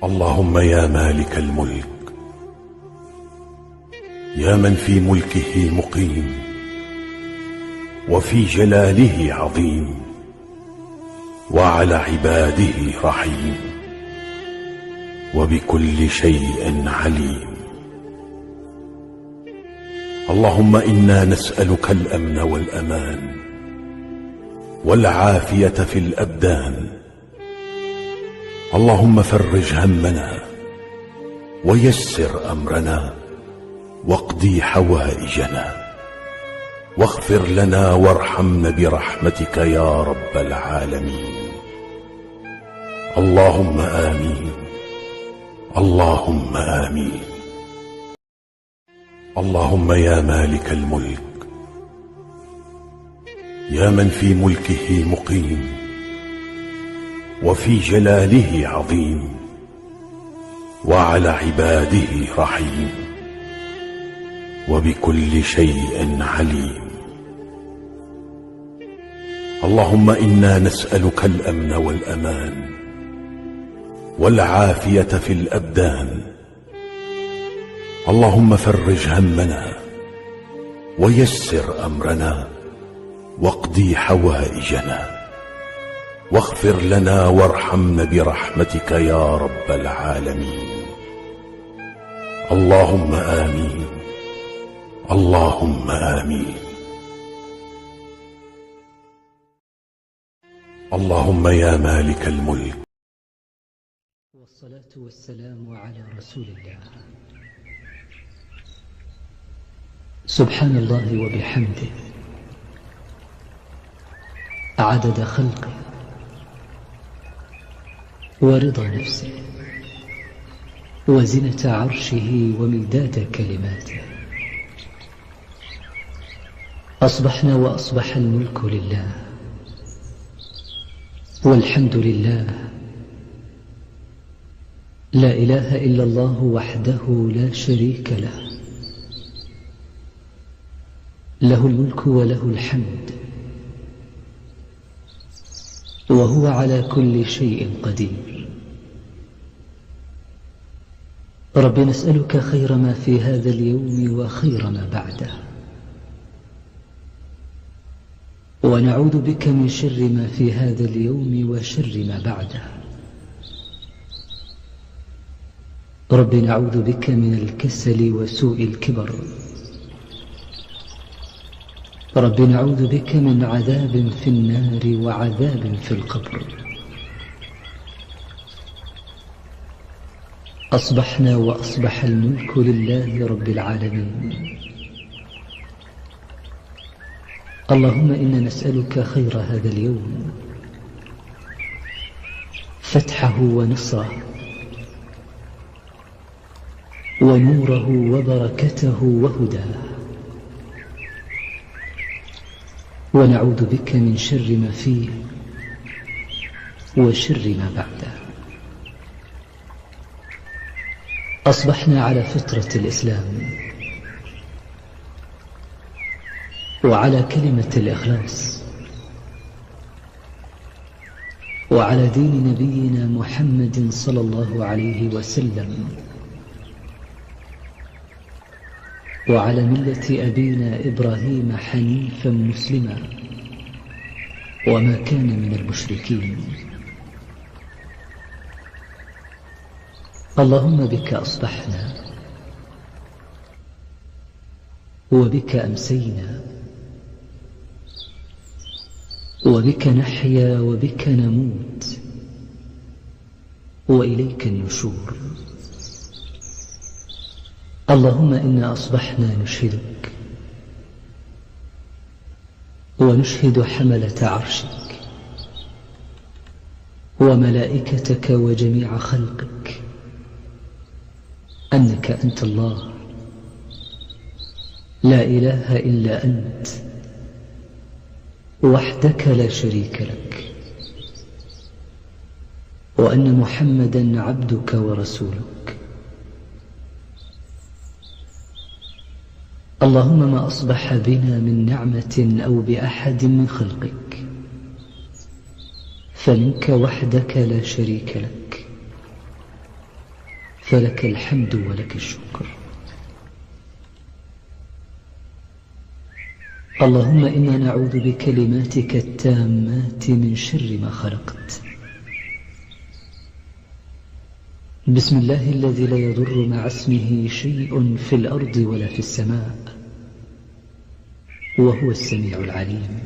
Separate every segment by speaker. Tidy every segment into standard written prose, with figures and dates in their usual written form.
Speaker 1: اللهم يا مالك الملك، يا من في ملكه مقيم وفي جلاله عظيم وعلى عباده رحيم وبكل شيء عليم. اللهم إنا نسألك الأمن والأمان والعافية في الأبدان. اللهم فرج همنا ويسر أمرنا واقضي حوائجنا واغفر لنا وارحمنا برحمتك يا رب العالمين. اللهم آمين، اللهم آمين. اللهم يا مالك الملك، يا من في ملكه مقيم وفي جلاله عظيم وعلى عباده رحيم وبكل شيء عليم. اللهم إنا نسألك الأمن والأمان والعافية في الأبدان. اللهم فرج همنا ويسر أمرنا واقضي حوائجنا واغفر لنا وارحمنا برحمتك يا رب العالمين. اللهم آمين، اللهم آمين. اللهم يا مالك الملك.
Speaker 2: والصلاة والسلام على رسول الله. سبحان الله وبحمده عدد خلقه ورضا نفسه وزنة عرشه ومداد كلماته. أصبحنا وأصبح الملك لله والحمد لله، لا إله إلا الله وحده لا شريك له، له الملك وله الحمد وهو على كل شيء قدير. رب نسألك خير ما في هذا اليوم وخير ما بعده، ونعوذ بك من شر ما في هذا اليوم وشر ما بعده. رب نعوذ بك من الكسل وسوء الكبر. رب نعوذ بك من عذاب في النار وعذاب في القبر. أصبحنا وأصبح الملك لله رب العالمين. اللهم إنا نسألك خير هذا اليوم، فتحه ونصره ونوره وبركته وهداه، ونعوذ بك من شر ما فيه وشر ما بعده. أصبحنا على فطرة الإسلام وعلى كلمة الإخلاص وعلى دين نبينا محمد صلى الله عليه وسلم وعلى ملة أبينا إبراهيم حنيفا مسلما وما كان من المشركين. اللهم بك أصبحنا وبك أمسينا وبك نحيا وبك نموت وإليك النشور. اللهم إنا أصبحنا نشهدك ونشهد حملة عرشك وملائكتك وجميع خلقك أنك أنت الله لا إله إلا أنت وحدك لا شريك لك، وأن محمدا عبدك ورسولك. اللهم ما أصبح بنا من نعمة أو بأحد من خلقك فمنك وحدك لا شريك لك، فلك الحمد ولك الشكر. اللهم إنا نعوذ بكلماتك التامات من شر ما خلقت. بسم الله الذي لا يضر مع اسمه شيء في الأرض ولا في السماء، وهو السميع العليم.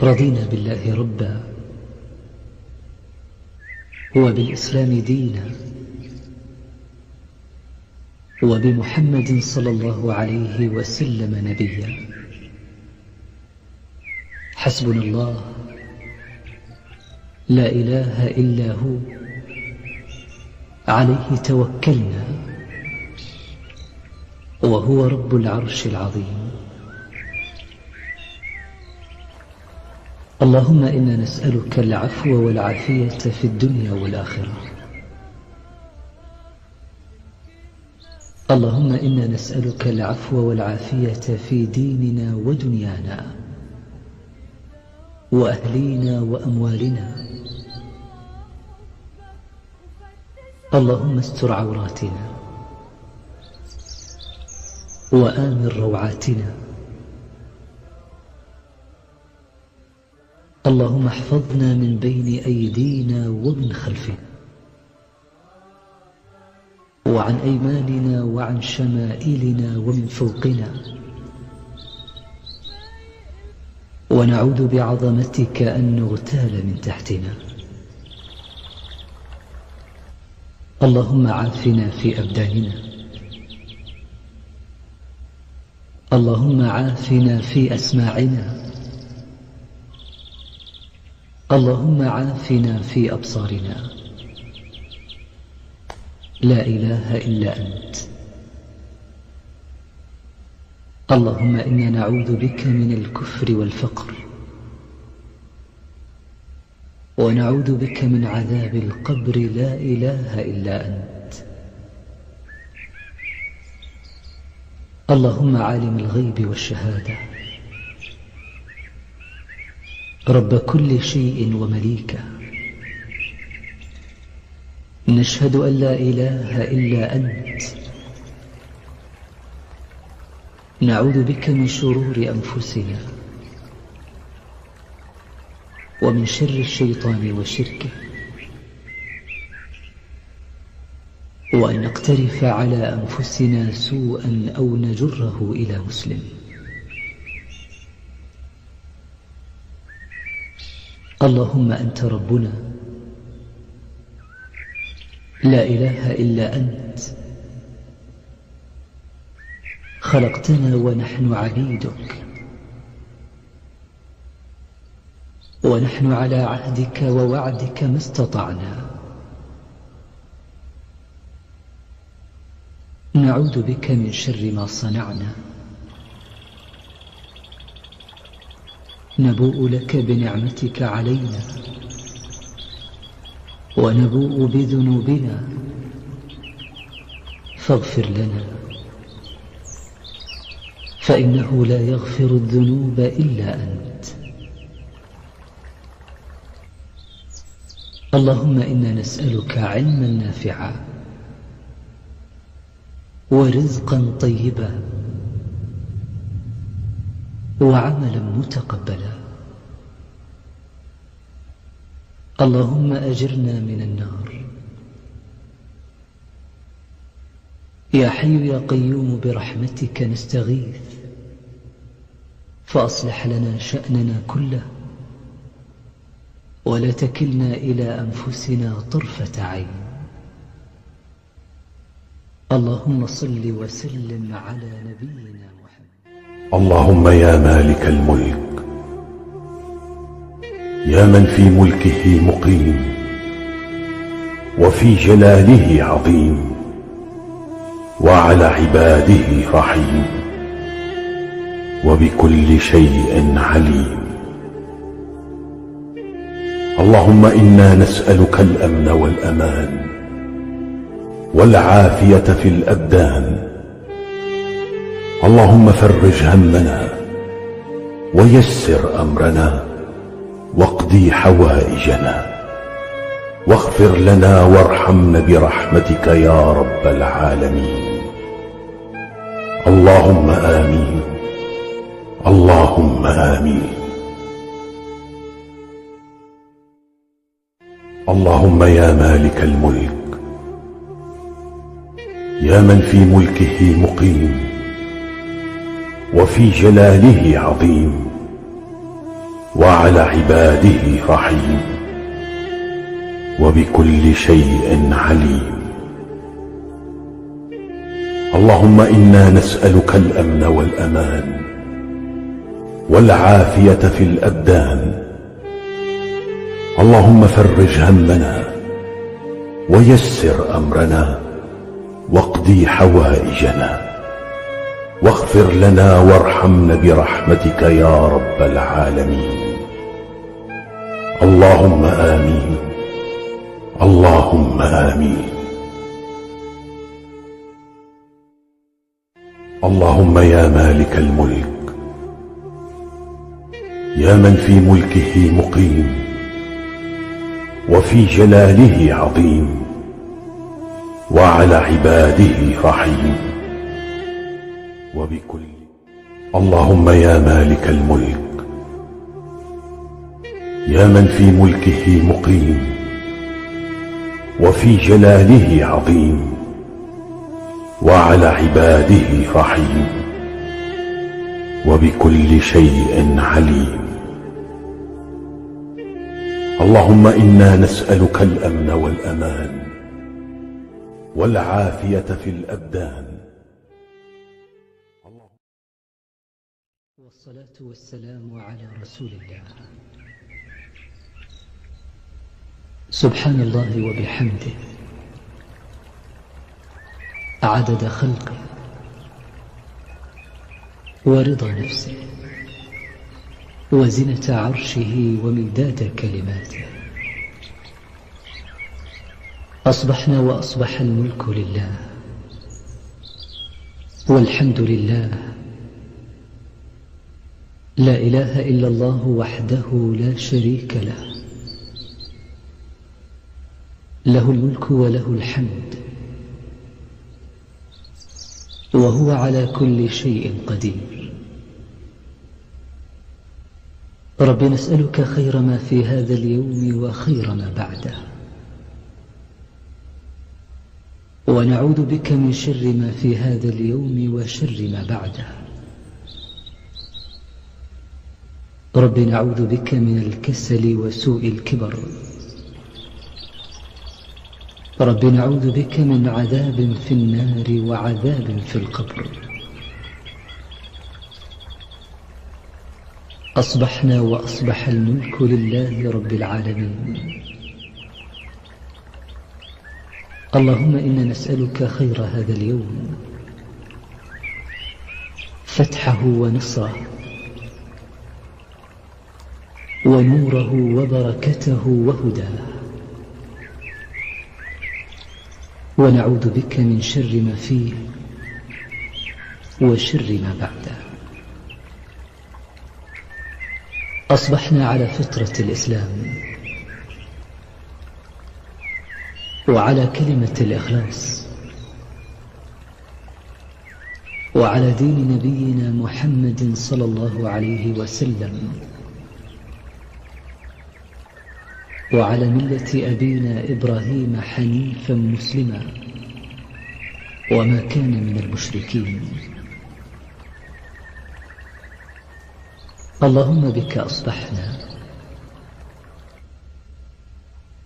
Speaker 2: رضينا بالله ربا وبالإسلام دينا وبمحمد صلى الله عليه وسلم نبيا. حسبنا الله لا إله إلا هو، عليه توكلنا وهو رب العرش العظيم. اللهم إنا نسألك العفو والعافية في الدنيا والآخرة. اللهم إنا نسألك العفو والعافية في ديننا ودنيانا وأهلينا وأموالنا. اللهم استر عوراتنا وآمن روعاتنا. اللهم احفظنا من بين أيدينا ومن خلفنا وعن أيماننا وعن شمائلنا ومن فوقنا، ونعوذ بعظمتك أن نغتال من تحتنا. اللهم عافنا في أبداننا. اللهم عافنا في أسماعنا. اللهم عافنا في أبصارنا. لا إله إلا أنت. اللهم إنا نعوذ بك من الكفر والفقر، ونعوذ بك من عذاب القبر. لا إله إلا أنت. اللهم عالم الغيب والشهادة، رب كل شيء ومليكه، نشهد أن لا إله إلا أنت. نعوذ بك من شرور أنفسنا ومن شر الشيطان وشركه، وأن نقترف على أنفسنا سوءا أو نجره إلى مسلم. اللهم أنت ربنا، لا إله إلا أنت. خلقتنا ونحن عبيدك، ونحن على عهدك ووعدك ما استطعنا. نعوذ بك من شر ما صنعنا. نبوء لك بنعمتك علينا، ونبوء بذنوبنا، فاغفر لنا، فإنه لا يغفر الذنوب إلا أنت. اللهم إنا نسألك علما نافعا ورزقا طيبا وعملا متقبلا. اللهم أجرنا من النار. يا حي يا قيوم برحمتك نستغيث، فأصلح لنا شأننا كله، ولا تكلنا إلى أنفسنا طرفة عين. اللهم صل وسلم على نبينا محمد.
Speaker 1: اللهم يا مالك الملك، يا من في ملكه مقيم وفي جلاله عظيم وعلى عباده رحيم وبكل شيء عليم. اللهم إنا نسألك الأمن والأمان والعافية في الأبدان. اللهم فرج همنا ويسر أمرنا واقضي حوائجنا واغفر لنا وارحمنا برحمتك يا رب العالمين. اللهم آمين، اللهم آمين. اللهم يا مالك الملك، يا من في ملكه مقيم وفي جلاله عظيم وعلى عباده رحيم وبكل شيء عليم. اللهم إنا نسألك الأمن والأمان والعافية في الأبدان. اللهم فرج همنا ويسر أمرنا واقضي حوائجنا واغفر لنا وارحمنا برحمتك يا رب العالمين. اللهم آمين، اللهم آمين. اللهم يا مالك الملك، يا من في ملكه مقيم وفي جلاله عظيم وعلى عباده رحيم وبكل. اللهم يا مالك الملك، يا من في ملكه مقيم وفي جلاله عظيم وعلى عباده رحيم وبكل شيء عليم. اللهم إنا نسألك الأمن والأمان والعافية في الأبدان.
Speaker 2: والصلاة والسلام على رسول الله. سبحان الله وبحمده عدد خلقه ورضا نفسه وزنة عرشه ومداد كلماته. أصبحنا وأصبح الملك لله والحمد لله، لا إله إلا الله وحده لا شريك له، له الملك وله الحمد وهو على كل شيء قدير. رب نسألك خير ما في هذا اليوم وخير ما بعده، ونعوذ بك من شر ما في هذا اليوم وشر ما بعده. رب نعوذ بك من الكسل وسوء الكبر. رب نعوذ بك من عذاب في النار وعذاب في القبر. أصبحنا وأصبح الملك لله رب العالمين. اللهم إنا نسألك خير هذا اليوم، فتحه ونصره ونوره وبركته وهداه، ونعوذ بك من شر ما فيه وشر ما بعده. أصبحنا على فطرة الإسلام وعلى كلمة الإخلاص وعلى دين نبينا محمد صلى الله عليه وسلم وعلى ملة أبينا إبراهيم حنيفا مسلما وما كان من المشركين. اللهم بك أصبحنا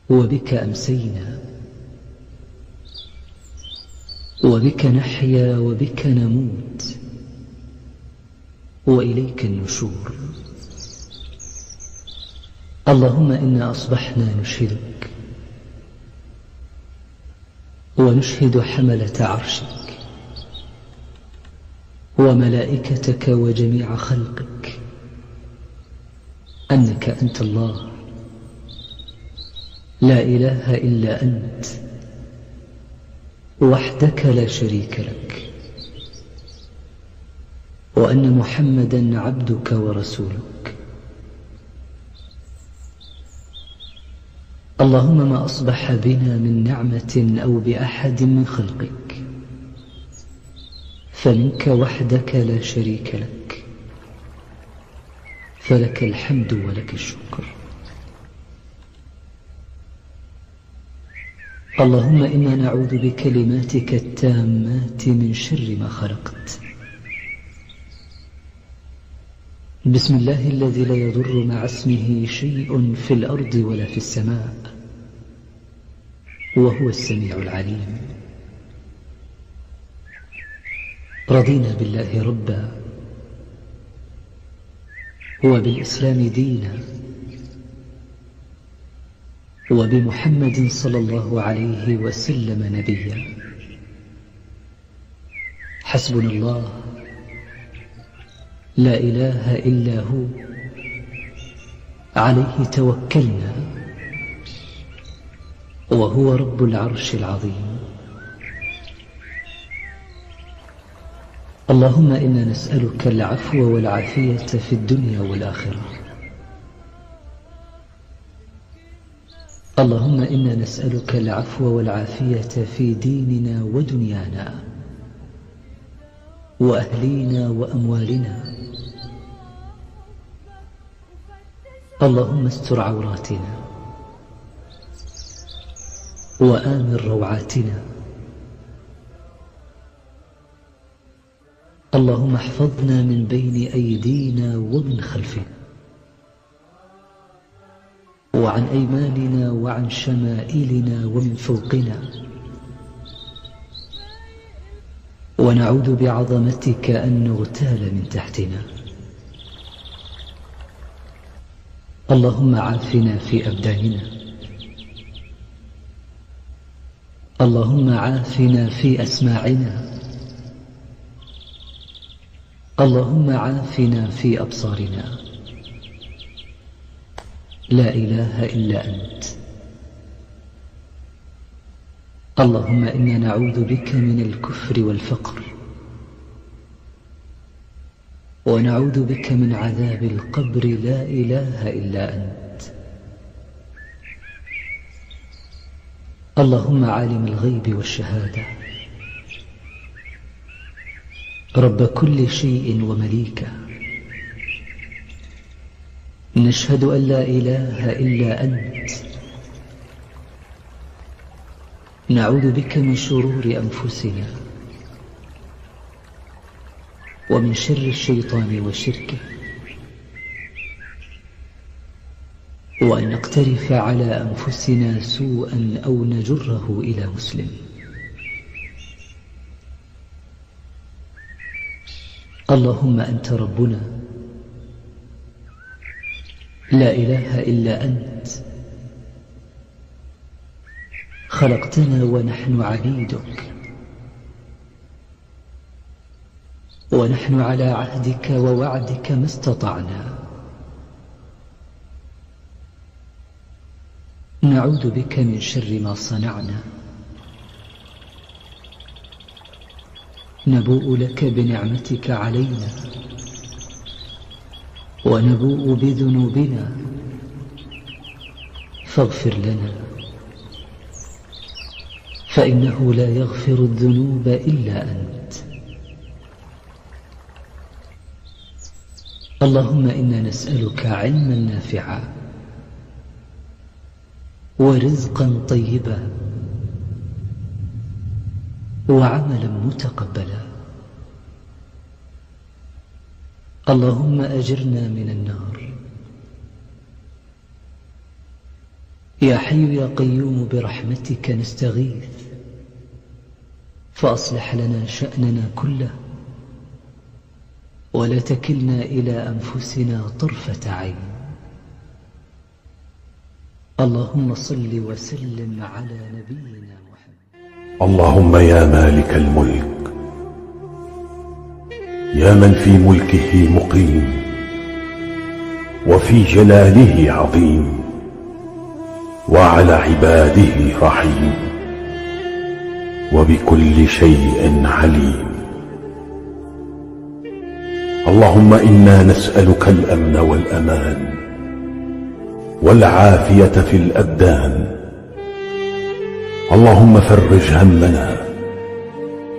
Speaker 2: وبك أمسينا وبك نحيا وبك نموت وإليك النشور. اللهم إنا أصبحنا نشهدك ونشهد حملة عرشك وملائكتك وجميع خلقك أنك أنت الله لا إله إلا أنت وحدك لا شريك لك، وأن محمدا عبدك ورسولك. اللهم ما أصبح بنا من نعمة أو بأحد من خلقك فمنك وحدك لا شريك لك، فلك الحمد ولك الشكر. اللهم إنا نعوذ بكلماتك التامات من شر ما خلقت. بسم الله الذي لا يضر مع اسمه شيء في الأرض ولا في السماء، وهو السميع العليم. رضينا بالله ربا وبالإسلام دينا وبمحمد صلى الله عليه وسلم نبيا. حسبنا الله لا إله إلا هو، عليه توكلنا وهو رب العرش العظيم. اللهم إنا نسألك العفو والعافية في الدنيا والآخرة. اللهم إنا نسألك العفو والعافية في ديننا ودنيانا وأهلينا وأموالنا. اللهم استر عوراتنا وآمن روعاتنا. اللهم احفظنا من بين أيدينا ومن خلفنا وعن أيماننا وعن شمائلنا ومن فوقنا، ونعوذ بعظمتك أن نغتال من تحتنا. اللهم عافنا في أبداننا. اللهم عافنا في أسماعنا. اللهم عافنا في أبصارنا. لا إله إلا أنت. اللهم إنا نعوذ بك من الكفر والفقر، ونعوذ بك من عذاب القبر. لا إله إلا أنت. اللهم عالم الغيب والشهادة، رب كل شيء ومليكه، نشهد أن لا إله إلا أنت. نعوذ بك من شرور أنفسنا ومن شر الشيطان وشركه، وأن نقترف على أنفسنا سوءا أو نجره إلى مسلم. اللهم أنت ربنا، لا إله إلا أنت. خلقتنا ونحن عبيدك، ونحن على عهدك ووعدك ما استطعنا. نعوذ بك من شر ما صنعنا. نبوء لك بنعمتك علينا ونبوء بذنوبنا، فاغفر لنا، فإنه لا يغفر الذنوب إلا أنت. اللهم إنا نسألك علما نافعا ورزقا طيبا وعملا متقبلا. اللهم أجرنا من النار. يا حي يا قيوم برحمتك نستغيث، فأصلح لنا شأننا كله، ولا تكلنا إلى أنفسنا طرفة عين. اللهم صل وسلم على نبينا محمد.
Speaker 1: اللهم يا مالك الملك، يا من في ملكه مقيم وفي جلاله عظيم وعلى عباده رحيم وبكل شيء عليم. اللهم إنا نسألك الأمن والأمان والعافية في الأبدان. اللهم فرج همنا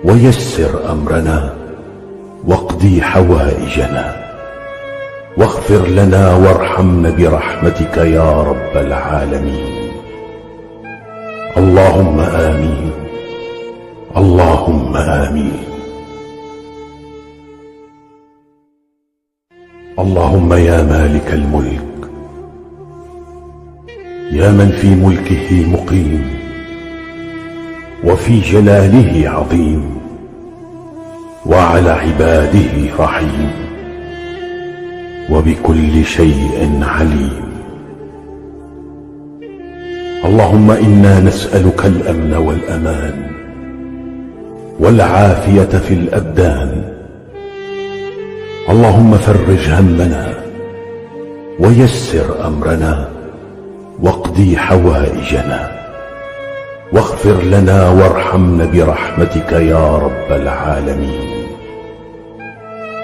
Speaker 1: ويسر أمرنا واقضي حوائجنا واغفر لنا وارحمنا برحمتك يا رب العالمين. اللهم آمين، اللهم آمين. اللهم يا مالك الملك، يا من في ملكه مقيم وفي جلاله عظيم وعلى عباده رحيم وبكل شيء عليم. اللهم إنا نسألك الأمن والأمان والعافية في الأبدان. اللهم فرج همنا ويسر أمرنا واقضي حوائجنا واغفر لنا وارحمنا برحمتك يا رب العالمين.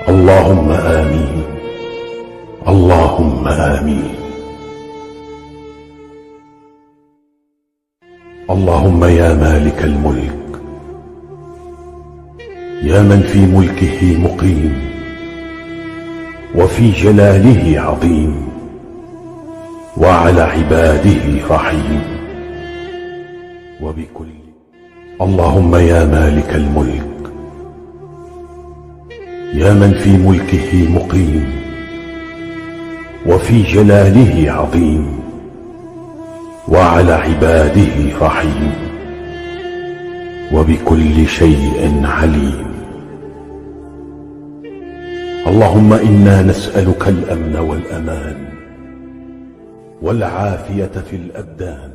Speaker 1: اللهم آمين، اللهم آمين. اللهم يا مالك الملك، يا من في ملكه مقيم وفي جلاله عظيم وعلى عباده رحيم وبكل. اللهم يا مالك الملك، يا من في ملكه مقيم وفي جلاله عظيم وعلى عباده رحيم وبكل شيء عليم. اللهم إنا نسألك الأمن والأمان والعافية في الأبدان.